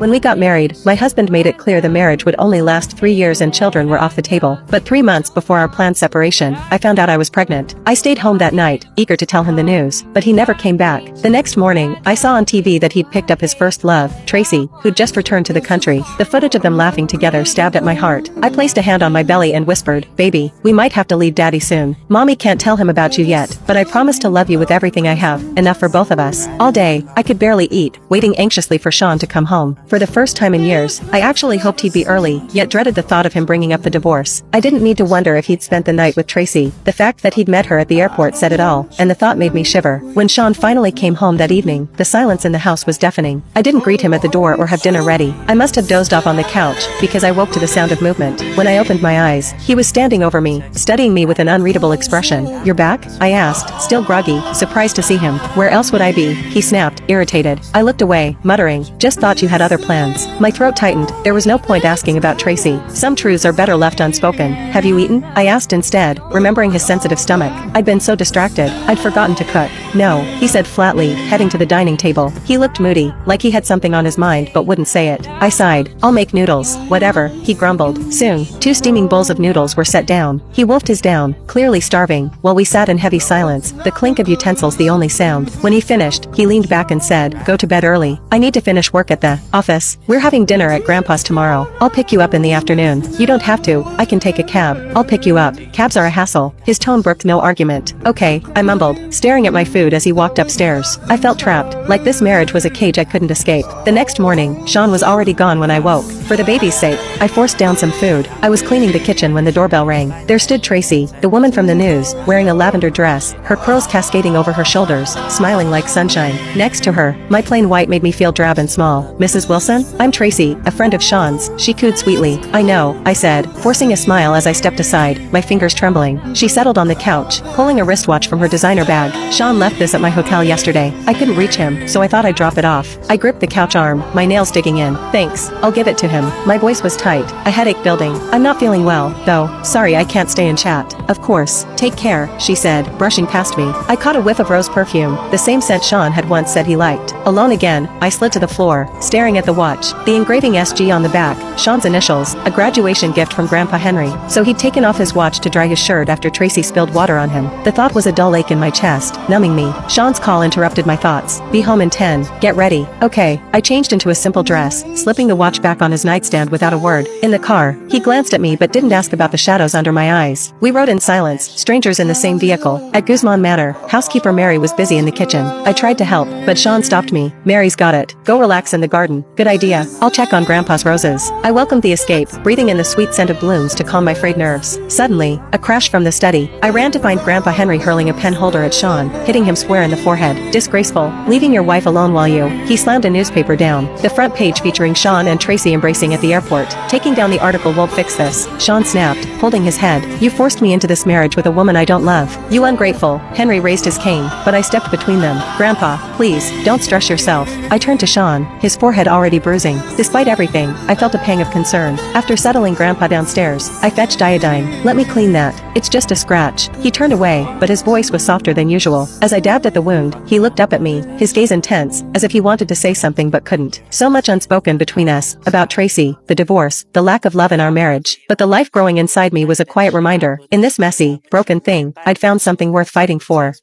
When we got married, my husband made it clear the marriage would only last 3 years and children were off the table. But 3 months before our planned separation, I found out I was pregnant. I stayed home that night, eager to tell him the news, but he never came back. The next morning, I saw on TV that he'd picked up his first love, Tracy, who'd just returned to the country. The footage of them laughing together stabbed at my heart. I placed a hand on my belly and whispered, "Baby, we might have to leave Daddy soon. Mommy can't tell him about you yet, but I promise to love you with everything I have, enough for both of us." All day, I could barely eat, waiting anxiously for Sean to come home. For the first time in years, I actually hoped he'd be early, yet dreaded the thought of him bringing up the divorce. I didn't need to wonder if he'd spent the night with Tracy. The fact that he'd met her at the airport said it all, and the thought made me shiver. When Sean finally came home that evening, the silence in the house was deafening. I didn't greet him at the door or have dinner ready. I must have dozed off on the couch, because I woke to the sound of movement. When I opened my eyes, he was standing over me, studying me with an unreadable expression. "You're back?" I asked, still groggy, surprised to see him. "Where else would I be?" he snapped, irritated. I looked away, muttering, "Just thought you had other plans." My throat tightened. There was no point asking about Tracy. Some truths are better left unspoken. "Have you eaten?" I asked instead, remembering his sensitive stomach. I'd been so distracted, I'd forgotten to cook. "No," he said flatly, heading to the dining table. He looked moody, like he had something on his mind but wouldn't say it. I sighed. "I'll make noodles." "Whatever," he grumbled. Soon, 2 steaming bowls of noodles were set down. He wolfed his down, clearly starving, while we sat in heavy silence, the clink of utensils the only sound. When he finished, he leaned back and said, "Go to bed early. I need to finish work at the office. We're having dinner at Grandpa's tomorrow. I'll pick you up in the afternoon." "You don't have to. I can take a cab." "I'll pick you up. Cabs are a hassle." His tone brooked no argument. "Okay," I mumbled, staring at my food as he walked upstairs. I felt trapped, like this marriage was a cage I couldn't escape. The next morning, Sean was already gone when I woke. For the baby's sake, I forced down some food. I was cleaning the kitchen when the doorbell rang. There stood Tracy, the woman from the news, wearing a lavender dress, her curls cascading over her shoulders, smiling like sunshine. Next to her, my plain white made me feel drab and small. "Mrs. Wilson? I'm Tracy, a friend of Sean's," she cooed sweetly. "I know," I said, forcing a smile as I stepped aside, my fingers trembling. She settled on the couch, pulling a wristwatch from her designer bag. "Sean left this at my hotel yesterday. I couldn't reach him, so I thought I'd drop it off." I gripped the couch arm, my nails digging in. "Thanks, I'll give it to him." My voice was tight, a headache building. "I'm not feeling well, though. Sorry I can't stay and chat." "Of course, take care," she said, brushing past me. I caught a whiff of rose perfume, the same scent Sean had once said he liked. Alone again, I slid to the floor, staring at the watch. The engraving SG on the back, Sean's initials, a graduation gift from Grandpa Henry. So he'd taken off his watch to dry his shirt after Tracy spilled water on him. The thought was a dull ache in my chest, numbing me. Sean's call interrupted my thoughts. "Be home in 10. Get ready." "Okay." I changed into a simple dress, slipping the watch back on his nightstand without a word. In the car, he glanced at me but didn't ask about the shadows under my eyes. We rode in silence, strangers in the same vehicle. At Guzman Manor, housekeeper Mary was busy in the kitchen. I tried to help, but Sean stopped me. "Mary's got it. Go relax in the garden." "Good idea. I'll check on Grandpa's roses." I welcomed the escape, breathing in the sweet scent of blooms to calm my frayed nerves. Suddenly, a crash from the study. I ran to find Grandpa Henry hurling a pen holder at Sean, hitting him square in the forehead. "Disgraceful. Leaving your wife alone while you..." He slammed a newspaper down, the front page featuring Sean and Tracy embracing at the airport. Taking down the article won't fix this, Sean snapped, holding his head. "You forced me into this marriage with a woman I don't love. You ungrateful." Henry raised his cane, but I stepped between them. "Grandpa, please, don't stress yourself." I turned to Sean, his forehead already bruising. Despite everything, I felt a pang of concern. After settling Grandpa downstairs, I fetched iodine. "Let me clean that. It's just a scratch." He turned away, but his voice was softer than usual. As I dabbed at the wound, he looked up at me, his gaze intense, as if he wanted to say something but couldn't. So much unspoken between us, about Tracy, the divorce, the lack of love in our marriage. But the life growing inside me was a quiet reminder. In this messy, broken thing, I'd found something worth fighting for.